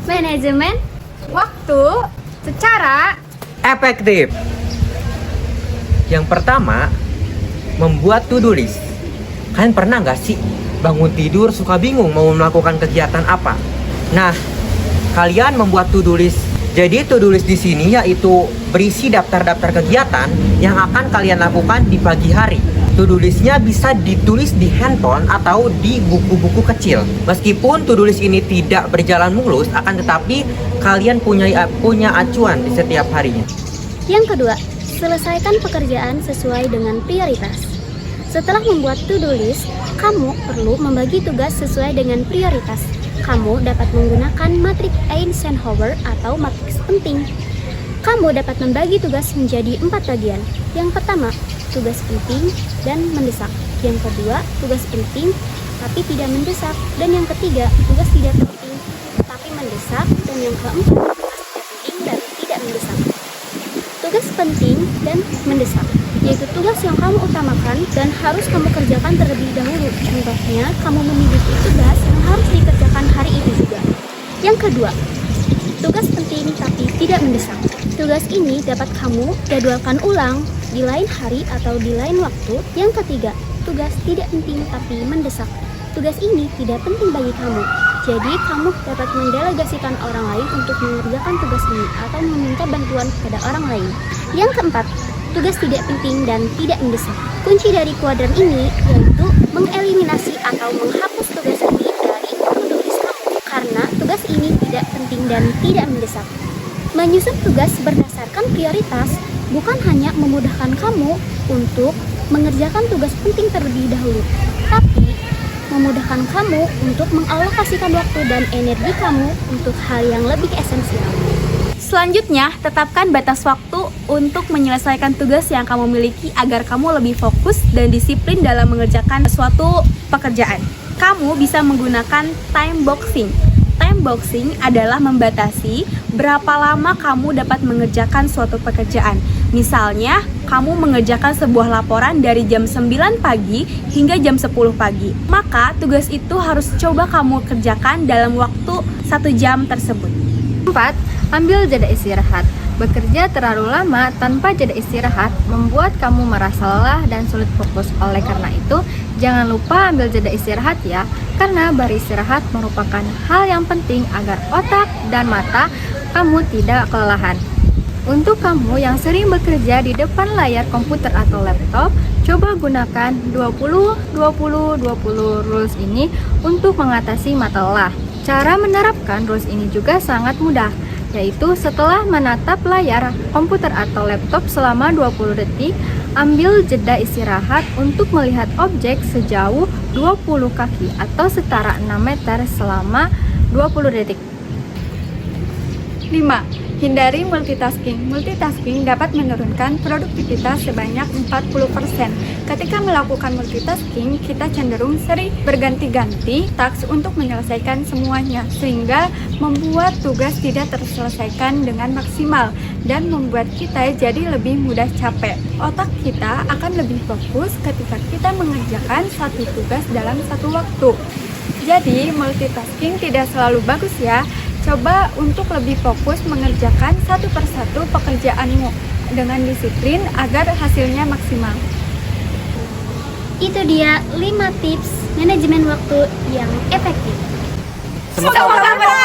Manajemen waktu secara efektif. Yang pertama, membuat to-do list. Kalian pernah nggak sih bangun tidur suka bingung mau melakukan kegiatan apa? Nah, kalian membuat to-do list. Jadi to-do list di sini yaitu berisi daftar-daftar kegiatan yang akan kalian lakukan di pagi hari. To-do listnya bisa ditulis di handphone atau di buku-buku kecil. Meskipun to-do list ini tidak berjalan mulus, akan tetapi kalian punya acuan di setiap harinya. Yang kedua, selesaikan pekerjaan sesuai dengan prioritas. Setelah membuat to-do list, kamu perlu membagi tugas sesuai dengan prioritas. Kamu dapat menggunakan matriks Eisenhower atau matriks penting. Kamu dapat membagi tugas menjadi 4 bagian. Yang pertama, tugas penting dan mendesak. Yang kedua, tugas penting tapi tidak mendesak. Dan yang ketiga, tugas tidak penting tapi mendesak. Dan yang keempat, tugas tidak penting dan tidak mendesak. Tugas penting dan mendesak yaitu tugas yang kamu utamakan dan harus kamu kerjakan terlebih dahulu. Contohnya, kamu memiliki tugas yang harus dikerjakan hari itu juga. Yang kedua, tugas penting tapi tidak mendesak. Tugas ini dapat kamu jadwalkan ulang di lain hari atau di lain waktu. Yang ketiga, tugas tidak penting tapi mendesak. Tugas ini tidak penting bagi kamu. Jadi, kamu dapat mendelegasikan orang lain untuk mengerjakan tugas ini atau meminta bantuan kepada orang lain. Yang keempat, tugas tidak penting dan tidak mendesak. Kunci dari kuadran ini yaitu mengeliminasi atau menghapus tugas ini dari to-do list kamu karena tugas ini tidak penting dan tidak mendesak. Menyusun tugas berdasarkan prioritas bukan hanya memudahkan kamu untuk mengerjakan tugas penting terlebih dahulu, tapi memudahkan kamu untuk mengalokasikan waktu dan energi kamu untuk hal yang lebih esensial. Selanjutnya, tetapkan batas waktu untuk menyelesaikan tugas yang kamu miliki agar kamu lebih fokus dan disiplin dalam mengerjakan suatu pekerjaan. Kamu bisa menggunakan time boxing. Time boxing adalah membatasi berapa lama kamu dapat mengerjakan suatu pekerjaan. Misalnya, kamu mengerjakan sebuah laporan dari jam 9 pagi hingga jam 10 pagi. Maka, tugas itu harus coba kamu kerjakan dalam waktu 1 jam tersebut. 4. Ambil jeda istirahat. Bekerja terlalu lama tanpa jeda istirahat membuat kamu merasa lelah dan sulit fokus. Oleh karena itu, jangan lupa ambil jeda istirahat ya, karena beristirahat merupakan hal yang penting agar otak dan mata kamu tidak kelelahan. Untuk kamu yang sering bekerja di depan layar komputer atau laptop, coba gunakan 20-20-20 rules ini untuk mengatasi mata lelah. Cara menerapkan rules ini juga sangat mudah, yaitu setelah menatap layar komputer atau laptop selama 20 detik, ambil jeda istirahat untuk melihat objek sejauh 20 kaki atau setara 6 meter selama 20 detik. 5. Hindari multitasking. Multitasking dapat menurunkan produktivitas sebanyak 40%. Ketika melakukan multitasking, kita cenderung sering berganti-ganti task untuk menyelesaikan semuanya, sehingga membuat tugas tidak terselesaikan dengan maksimal dan membuat kita jadi lebih mudah capek. Otak kita akan lebih fokus ketika kita mengerjakan satu tugas dalam satu waktu. Jadi, multitasking tidak selalu bagus ya. Coba untuk lebih fokus mengerjakan satu persatu pekerjaanmu dengan disiplin agar hasilnya maksimal. Itu dia 5 tips manajemen waktu yang efektif. Semoga bermanfaat.